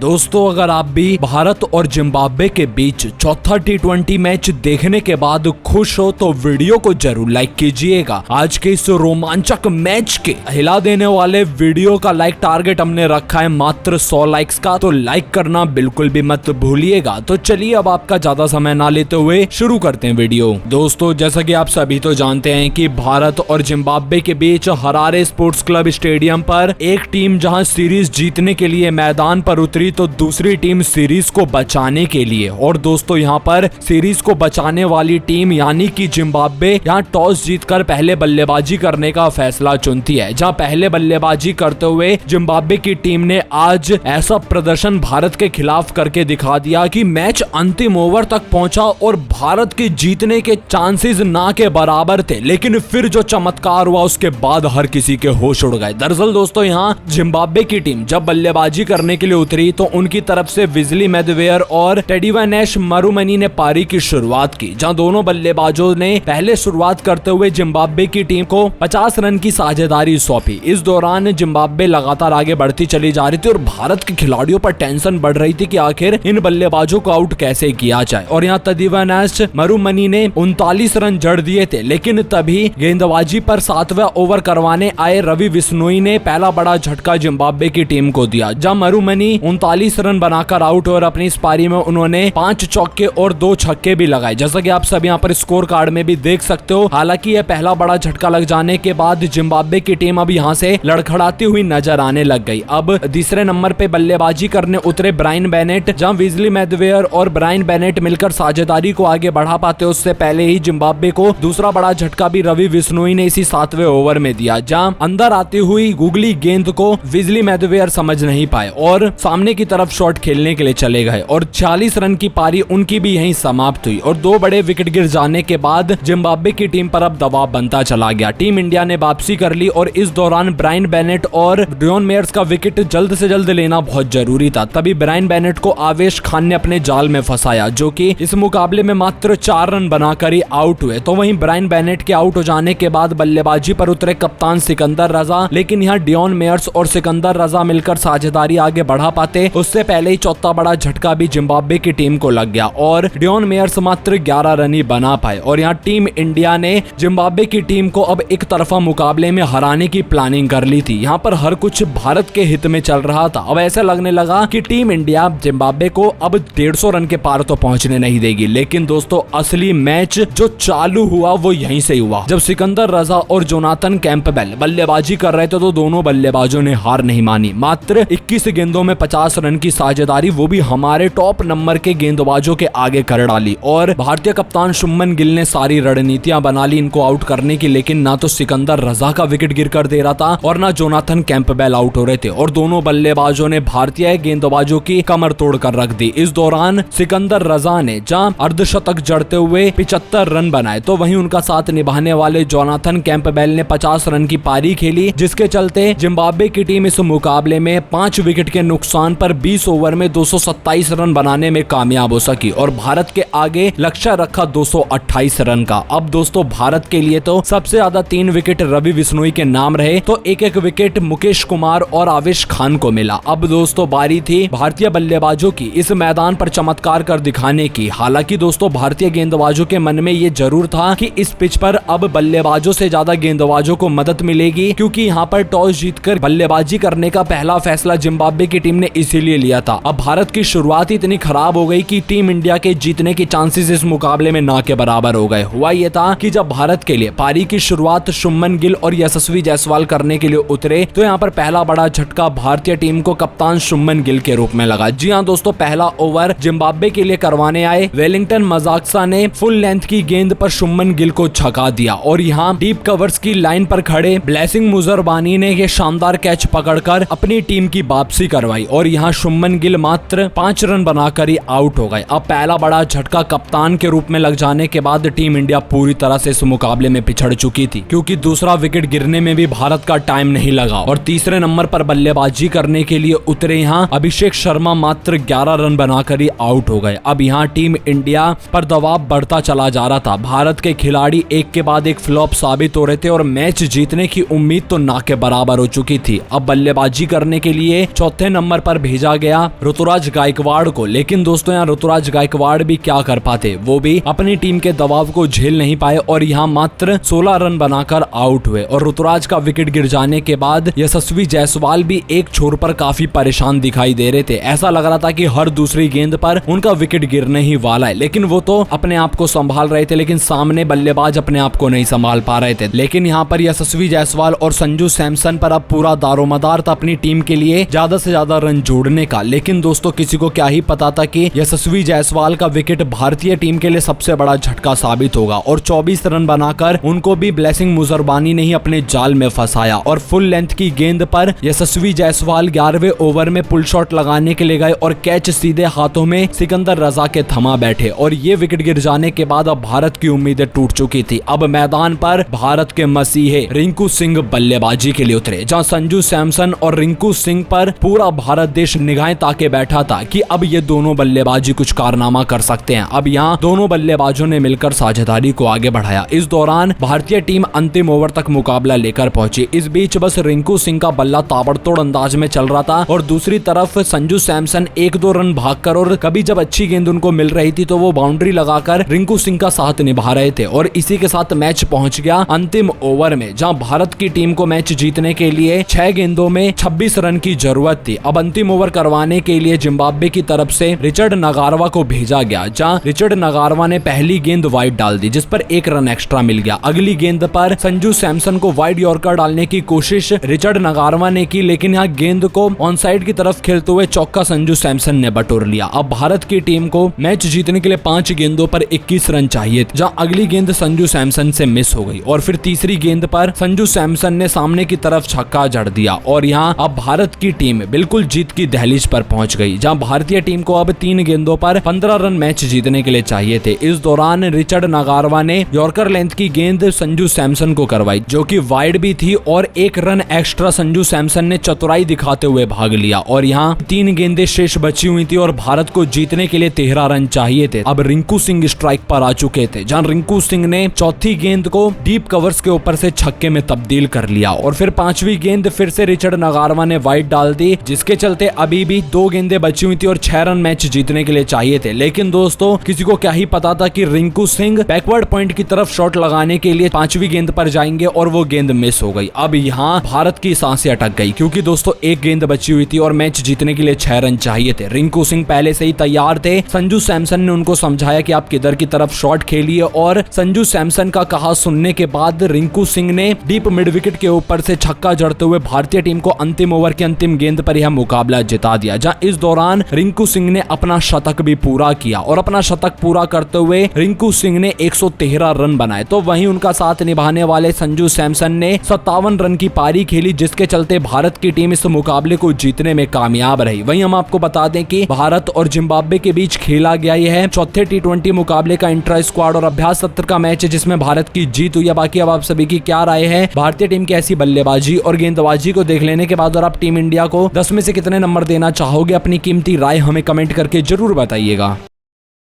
दोस्तों अगर आप भी भारत और जिम्बाब्वे के बीच चौथा T20 मैच देखने के बाद खुश हो तो वीडियो को जरूर लाइक कीजिएगा। आज के इस रोमांचक मैच के हिला देने वाले वीडियो का लाइक टारगेट हमने रखा है मात्र 100 लाइक्स का, तो लाइक करना बिल्कुल भी मत भूलिएगा। तो चलिए अब आपका ज्यादा समय ना लेते हुए शुरू करते हैं वीडियो। दोस्तों जैसा कि आप सभी तो जानते हैं कि भारत और जिम्बाब्वे के बीच हरारे स्पोर्ट्स क्लब स्टेडियम पर एक टीम जहां सीरीज जीतने के लिए मैदान पर उतरी तो दूसरी टीम सीरीज को बचाने के लिए, और दोस्तों यहां पर सीरीज को बचाने वाली टीम यानी कि जिम्बाब्वे यहां टॉस जीतकर पहले बल्लेबाजी करने का फैसला चुनती है। जहां पहले बल्लेबाजी करते हुए जिम्बाब्वे की टीम ने आज ऐसा प्रदर्शन भारत के खिलाफ करके दिखा दिया कि मैच अंतिम ओवर तक पहुंचा और भारत के जीतने के चांसेस ना के बराबर थे, लेकिन फिर जो चमत्कार हुआ उसके बाद हर किसी के होश उड़ गए। दरअसल दोस्तों यहां जिम्बाब्वे की टीम जब बल्लेबाजी करने के लिए उतरी तो उनकी तरफ से विजली मैदवेयर और टेडिवानेश मरुमनी ने पारी की शुरुआत की। जहां दोनों बल्लेबाजों ने पहले शुरुआत करते हुए जिम्बाब्वे की टीम को 50 रन की साझेदारी सौंपी। इस दौरान जिम्बाब्वे लगातार आगे बढ़ती चली जा रही थी और भारत के खिलाड़ियों पर टेंशन बढ़ रही थी कि आखिर इन बल्लेबाजों को आउट कैसे किया जाए। और यहाँ टेडिवानेश मरुमनी ने 39 रन जड़ दिए थे, लेकिन तभी गेंदबाजी पर 7वां ओवर करवाने आए रवि बिश्नोई ने पहला बड़ा झटका जिम्बाब्वे की टीम को दिया। जहां मरुमनी 39 रन बनाकर आउट और अपनी इस पारी में उन्होंने 5 चौके और 2 छक्के भी लगाए, जैसा कि आप सब यहाँ पर स्कोर कार्ड में भी देख सकते हो। हालांकि यह पहला बड़ा झटका लग जाने के बाद जिम्बाब्वे की टीम अब यहाँ से लड़खड़ाती हुई नजर आने लग गई। अब तीसरे नंबर पे बल्लेबाजी करने उतरे ब्रायन बेनेट, जहां विजली मैदवेयर और ब्रायन बेनेट मिलकर साझेदारी को आगे बढ़ा पाते उससे पहले ही जिम्बाब्वे को दूसरा बड़ा झटका भी रवि बिश्नोई ने इसी 7वें ओवर में दिया। जहां अंदर आती हुई गुगली गेंद को विजली मैदवेयर समझ नहीं पाए और सामने की तरफ शॉट खेलने के लिए चले गए और 40 रन की पारी उनकी भी यहीं समाप्त हुई। और 2 बड़े विकेट गिर जाने के बाद जिम्बाब्वे की टीम पर अब दबाव बनता चला गया। टीम इंडिया ने वापसी कर ली और इस दौरान ब्रायन बेनेट और डियोन मेयर्स का विकेट जल्द से जल्द लेना बहुत जरूरी था। तभी ब्रायन बेनेट को आवेश खान ने अपने जाल में फंसाया, जो कि इस मुकाबले में मात्र 4 रन बनाकर ही आउट हुए। तो वहीं ब्रायन बेनेट के आउट हो जाने के बाद बल्लेबाजी पर उतरे कप्तान सिकंदर रजा, लेकिन यहाँ डियोन मेयर्स और सिकंदर रजा मिलकर साझेदारी आगे बढ़ा पाते उससे पहले ही चौथा बड़ा झटका भी जिम्बाब्वे की टीम को लग गया और डियोन मेयर्स मात्र 11 रन ही बना पाए। और यहाँ टीम इंडिया ने जिम्बाब्वे की टीम को अब एक तरफा मुकाबले में हराने की प्लानिंग कर ली थी। यहाँ पर हर कुछ भारत के हित में चल रहा था। अब ऐसा लगने लगा कि टीम इंडिया जिम्बाब्वे को अब 150 रन के पार तो पहुंचने नहीं देगी। लेकिन दोस्तों असली मैच जो चालू हुआ वो यहीं से हुआ। जब सिकंदर रजा और जोनाथन कैंपबेल बल्लेबाजी कर रहे थे तो दोनों बल्लेबाजों ने हार नहीं मानी। मात्र 21 गेंदों में 50 रन की साझेदारी वो भी हमारे टॉप नंबर के गेंदबाजों के आगे कर डाली और भारतीय कप्तान शुभमन गिल ने सारी रणनीतियां बना ली इनको आउट करने की, लेकिन ना तो सिकंदर रजा का विकेट गिर कर दे रहा था और ना जोनाथन कैंपबेल आउट हो रहे थे और दोनों बल्लेबाजों ने भारतीय गेंदबाजों की कमर तोड़ कर रख दी। इस दौरान सिकंदर रजा ने जहां अर्धशतक जड़ते हुए 75 रन बनाए तो वहीं उनका साथ निभाने वाले जोनाथन कैंपबेल ने 50 रन की पारी खेली, जिसके चलते जिम्बाब्वे की टीम इस मुकाबले में 5 विकेट के नुकसान पर 20 ओवर में 227 रन बनाने में कामयाब हो सकी और भारत के आगे लक्ष्य रखा 228 रन का। अब दोस्तों भारत के लिए तो सबसे ज्यादा 3 विकेट रवि बिश्नोई के नाम रहे, तो एक विकेट मुकेश कुमार और आवेश खान को मिला। अब दोस्तों बारी थी भारतीय बल्लेबाजों की इस मैदान पर चमत्कार कर दिखाने की। हालांकि दोस्तों भारतीय गेंदबाजों के मन में ये जरूर था कि इस पिच पर अब बल्लेबाजों से ज्यादा गेंदबाजों को मदद मिलेगी, क्योंकि यहाँ पर टॉस जीतकर बल्लेबाजी करने का पहला फैसला जिम्बाब्वे की टीम ने इसीलिए लिया था। अब भारत की शुरुआत ही इतनी खराब हो गई कि टीम इंडिया के जीतने की चांसेस इस मुकाबले में ना के बराबर हो गए। हुआ ये था कि जब भारत के लिए पारी की शुरुआत शुभमन गिल और यशस्वी जायसवाल करने के लिए उतरे तो यहाँ पर पहला बड़ा झटका भारतीय टीम को कप्तान शुभमन गिल के रूप में लगा। जी हाँ दोस्तों, पहला ओवर जिम्बाब्वे के लिए करवाने आए वेलिंगटन मजाक्सा ने फुल लेंथ की गेंद पर शुभमन गिल को छका दिया और यहाँ डीप कवर्स की लाइन पर खड़े ब्लेसिंग मुजरबानी ने ये शानदार कैच पकड़कर अपनी टीम की वापसी करवाई और यहाँ शुभमन गिल मात्र 5 रन बनाकर ही आउट हो गए। अब पहला बड़ा झटका कप्तान के रूप में लग जाने के बाद टीम इंडिया पूरी तरह से इस मुकाबले में पिछड़ चुकी थी, क्योंकि दूसरा विकेट गिरने में भी भारत का टाइम नहीं लगा और तीसरे नंबर पर बल्लेबाजी करने के लिए उतरे यहाँ अभिषेक शर्मा मात्र 11 रन बनाकर ही आउट हो गए। अब यहाँ टीम इंडिया पर दबाव बढ़ता चला जा रहा था। भारत के खिलाड़ी एक के बाद एक फ्लॉप साबित हो रहे थे और मैच जीतने की उम्मीद तो ना के बराबर हो चुकी थी। अब बल्लेबाजी करने के लिए चौथे नंबर पर भेजा गया ऋतुराज गायकवाड़ को। लेकिन दोस्तों यहाँ ऋतुराज गायकवाड़ भी क्या कर पाते, वो भी अपनी टीम के दबाव को झेल नहीं पाए और यहाँ मात्र 16 रन बनाकर आउट हुए। और ऋतुराज का विकेट गिर जाने के बाद यशस्वी जायसवाल भी एक छोर पर काफी परेशान दिखाई दे रहे थे। ऐसा लग रहा था कि हर दूसरी गेंद पर उनका विकेट गिरने ही वाला है, लेकिन वो तो अपने आप को संभाल रहे थे, लेकिन सामने बल्लेबाज अपने आप को नहीं संभाल पा रहे थे। लेकिन यहाँ पर यशस्वी जायसवाल और संजू सैमसन पर अब पूरा दारोमदार था अपनी टीम के लिए ज्यादा से ज्यादा रन जोड़ने का। लेकिन दोस्तों किसी को क्या ही पता था कि यशस्वी जायसवाल का विकेट भारतीय टीम के लिए सबसे बड़ा झटका साबित होगा और 24 रन बनाकर उनको भी ब्लेसिंग मुजरबानी ने ही अपने जाल में फंसाया। और फुल लेंथ की गेंद पर यशस्वी जायसवाल 11वें ओवर में पुल शॉट लगाने के लिए गए और कैच सीधे हाथों में सिकंदर रजा के थमा बैठे और ये विकेट गिर जाने के बाद अब भारत की उम्मीदें टूट चुकी थी। अब मैदान पर भारत के मसीहे रिंकू सिंह बल्लेबाजी के लिए उतरे, जहां संजू सैमसन और रिंकू सिंह पर पूरा भारत देश निगाहें ताके बैठा था कि अब ये दोनों बल्लेबाजी कुछ कारनामा कर सकते हैं। अब यहाँ दोनों बल्लेबाजों ने मिलकर साझेदारी को आगे बढ़ाया। इस दौरान भारतीय टीम अंतिम ओवर तक मुकाबला लेकर पहुंची। इस बीच बस रिंकू सिंह का बल्ला ताबड़तोड़ अंदाज में चल रहा था और दूसरी तरफ संजू सैमसन 1-2 रन भागकर और कभी जब अच्छी गेंद उनको मिल रही थी तो वो बाउंड्री लगाकर रिंकू सिंह का साथ निभा रहे थे। और इसी के साथ मैच पहुंच गया अंतिम ओवर में, जहां भारत की टीम को मैच जीतने के लिए 6 गेंदों में 26 रन की जरूरत थी। अब अंतिम ओवर करवाने के लिए जिम्बाब्वे की तरफ से रिचर्ड नगारवा को भेजा गया, जहां रिचर्ड नगारवा ने पहली गेंद वाइड डाल दी जिस पर 1 रन एक्स्ट्रा मिल गया। अगली गेंद पर संजू सैमसन को वाइड यॉर्कर डालने की कोशिश रिचर्ड नगारवा ने की, लेकिन यहाँ गेंद को ऑन साइड की तरफ खेलते हुए चौका संजू सैमसन ने बटोर लिया। अब भारत की टीम को मैच जीतने के लिए 5 गेंदों पर 21 रन चाहिए, जहां अगली गेंद संजू सैमसन से मिस हो गई और फिर तीसरी गेंद पर संजू सैमसन ने सामने की तरफ छक्का जड़ दिया और यहाँ अब भारत की टीम बिल्कुल जीत की दहलीज पर पहुंच गई, जहां भारतीय टीम को अब 3 गेंदों पर 15 रन मैच जीतने के लिए चाहिए थे। इस दौरान रिचर्ड नगारवा ने यॉर्कर लेंथ की गेंद संजू सैमसन को करवाई जो कि वाइड भी थी और 1 रन एक्स्ट्रा संजू सैमसन ने चतुराई दिखाते हुए भाग लिया और यहाँ 3 गेंदें शेष बची हुई थी और भारत को जीतने के लिए 13 रन चाहिए थे। अब रिंकू सिंह स्ट्राइक पर आ चुके थे, जहां रिंकू सिंह ने चौथी गेंद को डीप कवर्स के ऊपर से छक्के में तब्दील कर लिया और फिर 5वीं गेंद फिर से रिचर्ड नगारवा ने वाइड डाल दी, जिसके चलते अभी भी 2 गेंदें बची हुई थी और 6 रन मैच जीतने के लिए चाहिए थे। लेकिन दोस्तों किसी को क्या ही पता था कि रिंकू सिंह बैकवर्ड पॉइंट की तरफ शॉट लगाने के लिए 5वीं गेंद पर जाएंगे और वो गेंद मिस हो गई। अब यहाँ भारत की सांसें अटक गई क्योंकि दोस्तों 1 गेंद बची हुई थी और मैच जीतने के लिए 6 रन चाहिए थे। रिंकू सिंह पहले से ही तैयार थे। संजू सैमसन ने उनको समझाया कि आप किधर की तरफ शॉट खेलिए और संजू सैमसन का कहा सुनने के बाद रिंकू सिंह ने डीप मिड विकेट के ऊपर से छक्का जड़ते हुए भारतीय टीम को अंतिम ओवर की अंतिम गेंद पर यह मुकाबला जिता दिया, जहां इस दौरान रिंकू सिंह ने अपना शतक भी पूरा किया और अपना शतक पूरा करते हुए रिंकू सिंह ने 113 रन बनाए। तो वहीं उनका साथ निभाने वाले संजू सैमसन ने 57 रन की पारी खेली, जिसके चलते भारत की टीम इस मुकाबले को जीतने में कामयाब रही। वहीं हम आपको बता दें कि भारत और जिम्बाब्वे के बीच खेला गया यह चौथे T20 मुकाबले का इंट्रा स्क्वाड और अभ्यास सत्र का मैच है, जिसमें भारत की जीत हुई है। बाकी अब आप सभी की क्या राय है भारतीय टीम की ऐसी बल्लेबाजी और गेंदबाजी को देख लेने के बाद, और आप टीम इंडिया को 10 में से कितने नंबर देना चाहोगे? अपनी कीमती राय हमें कमेंट करके जरूर बताइएगा।